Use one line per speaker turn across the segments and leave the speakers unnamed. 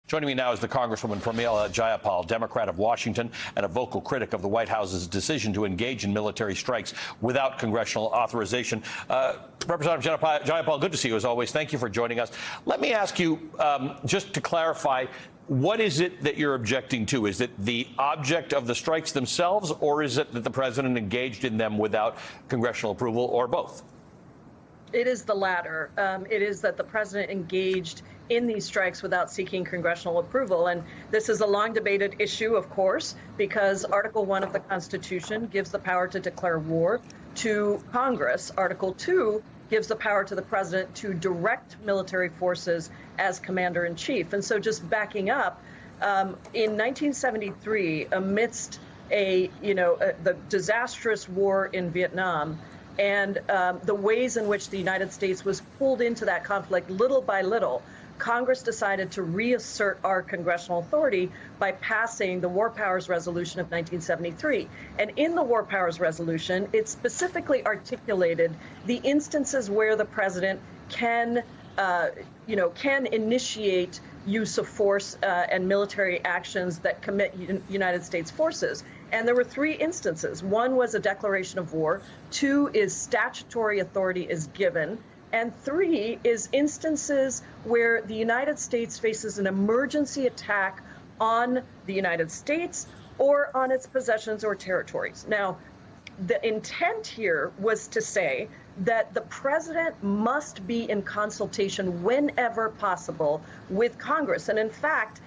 Joining me now is the Congresswoman Pramila Jayapal, Democrat of Washington, and a vocal critic of the White House's decision to engage in military strikes without congressional authorization. Representative Jayapal, good to see you as always. Thank you for joining us. Let me ask you, just to clarify, what is it that you're objecting to? Is it the object of the strikes themselves, or is it that the president engaged in them without congressional approval, or both?
It is the latter. It is that the president engaged in these strikes without seeking congressional approval. And this is a long debated issue, of course, because Article 1 of the Constitution gives the power to declare war to Congress. Article 2 gives the power to the president to direct military forces as commander in chief. And so just backing up, in 1973, amidst the disastrous war in Vietnam, and the ways in which the United States was pulled into that conflict little by little, Congress decided to reassert our congressional authority by passing the War Powers Resolution of 1973. And in the War Powers Resolution, it specifically articulated the instances where the president can initiate use of force and military actions that commit United States forces. And there were three instances. One was a declaration of war. Two is statutory authority is given. And three is instances where the United States faces an emergency attack on the United States or on its possessions or territories. Now, the intent here was to say that the president must be in consultation whenever possible with Congress. And in fact,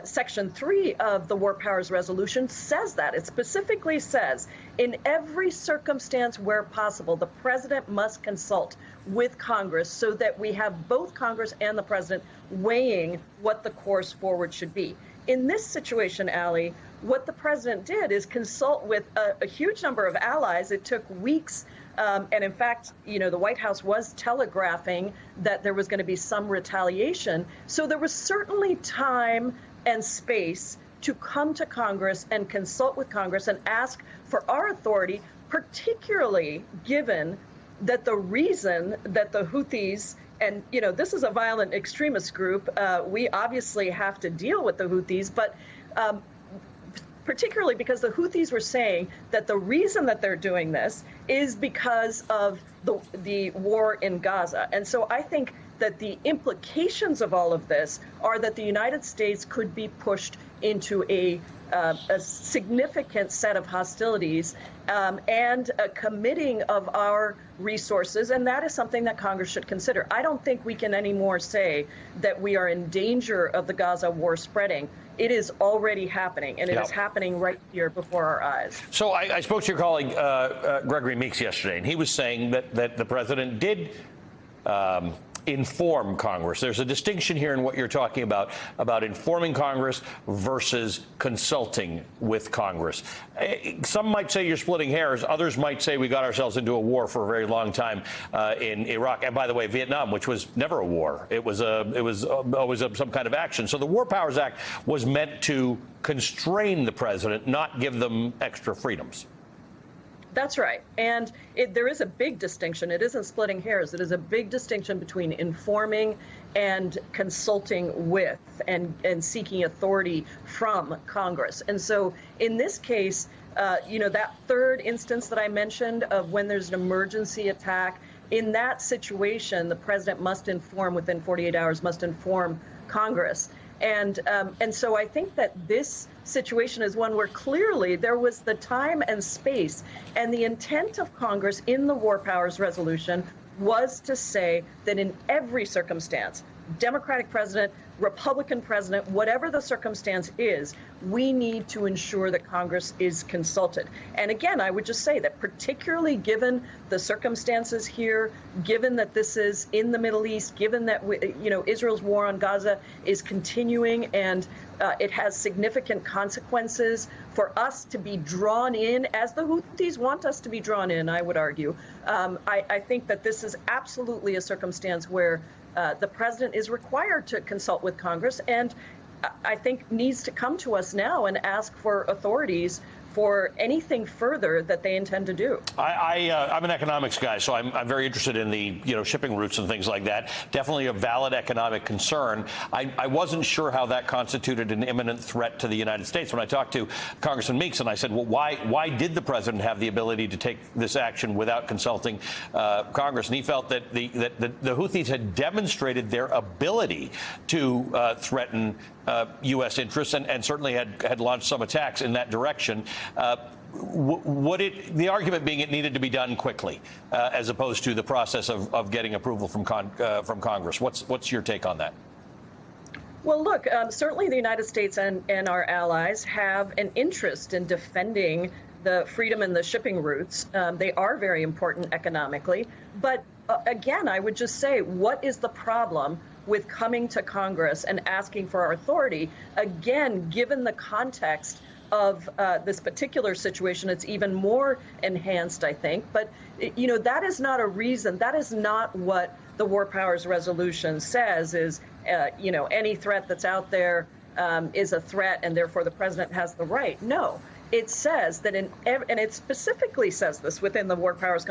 Section 3 of the War Powers Resolution says that. It specifically says, in every circumstance where possible, the president must consult with Congress so that we have both Congress and the president weighing what the course forward should be. In this situation, Ali, what the president did is consult with a huge number of allies. It took weeks. And in fact, the White House was telegraphing that there was going to be some retaliation. So there was certainly time and space to come to Congress and consult with Congress and ask for our authority, particularly given that the reason that the Houthis, and this is a violent extremist group, we obviously have to deal with the Houthis, but particularly because the Houthis were saying that the reason that they're doing this is because of the war in Gaza. And so I think that the implications of all of this are that the United States could be pushed into a significant set of hostilities and a committing of our resources, and that is something that Congress should consider. I don't think we can anymore say that we are in danger of the Gaza war spreading. It is already happening, and it is happening right here before our eyes.
So I spoke to your colleague, Gregory Meeks, yesterday, and he was saying that the president did inform Congress. There's a distinction here in what you're talking about informing Congress versus consulting with Congress. Some might say you're splitting hairs. Others might say we got ourselves into a war for a very long time in Iraq. And by the way, Vietnam, which was never a war. It was always some kind of action. So the War Powers Act was meant to constrain the president, not give them extra freedoms.
That's right. And there is a big distinction. It isn't splitting hairs. It is a big distinction between informing and consulting with and seeking authority from Congress. And so in this case, that third instance that I mentioned of when there's an emergency attack, in that situation, the president must inform within 48 hours, must inform Congress. And so I think that this situation is one where clearly there was the time and space, and the intent of Congress in the War Powers Resolution was to say that in every circumstance, Democratic president, Republican president, whatever the circumstance is, we need to ensure that Congress is consulted. And again, I would just say that particularly given the circumstances here, given that this is in the Middle East, given that Israel's war on Gaza is continuing and it has significant consequences for us to be drawn in, as the Houthis want us to be drawn in, I would argue. I think that this is absolutely a circumstance where the president is required to consult with Congress, and I think needs to come to us now and ask for authorities for anything further that they intend to do.
I'm an economics guy, so I'm very interested in the shipping routes and things like that. Definitely a valid economic concern. I wasn't sure how that constituted an imminent threat to the United States. When I talked to Congressman Meeks and I said, well, why did the president have the ability to take this action without consulting Congress? And he felt that the Houthis had demonstrated their ability to threaten U.S. interests and certainly had launched some attacks in that direction. The argument being it needed to be done quickly, as opposed to the process of getting approval from Congress. What's your take on that?
Well, look, certainly the United States and our allies have an interest in defending the freedom in the shipping routes. They are very important economically. But again, I would just say, what is the problem with coming to Congress and asking for our authority? Again, given the context of this particular situation, it's even more enhanced, I think. But, that is not a reason. That is not what the War Powers Resolution says is, any threat that's out there is a threat and therefore the president has the right. No. It says that and it specifically says this within the War Powers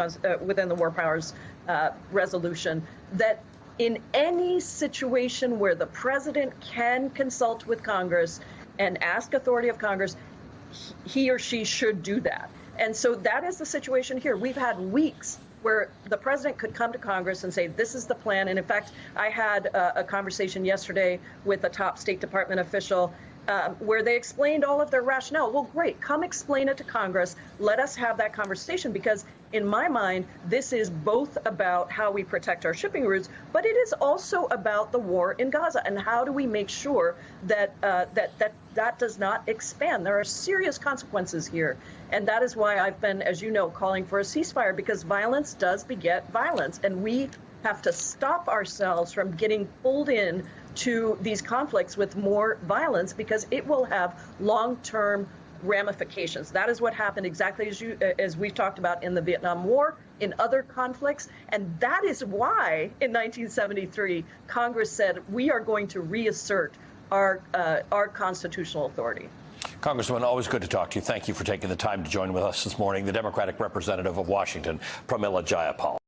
Resolution, that in any situation where the president can consult with Congress and ask authority of Congress, he or she should do that. And so that is the situation here. We've had weeks where the president could come to Congress and say, this is the plan. And in fact, I had a conversation yesterday with a top State Department official where they explained all of their rationale. Well, great, come explain it to Congress. Let us have that conversation, because in my mind, this is both about how we protect our shipping routes, but it is also about the war in Gaza and how do we make sure that that does not expand. There are serious consequences here. And that is why I've been, as you know, calling for a ceasefire, because violence does beget violence. And we have to stop ourselves from getting pulled in to these conflicts with more violence, because it will have long-term ramifications. That is what happened exactly as we've talked about in the Vietnam War, in other conflicts. And that is why in 1973, Congress said, we are going to reassert our constitutional authority.
Congresswoman, always good to talk to you. Thank you for taking the time to join with us this morning. The Democratic representative of Washington, Pramila Jayapal.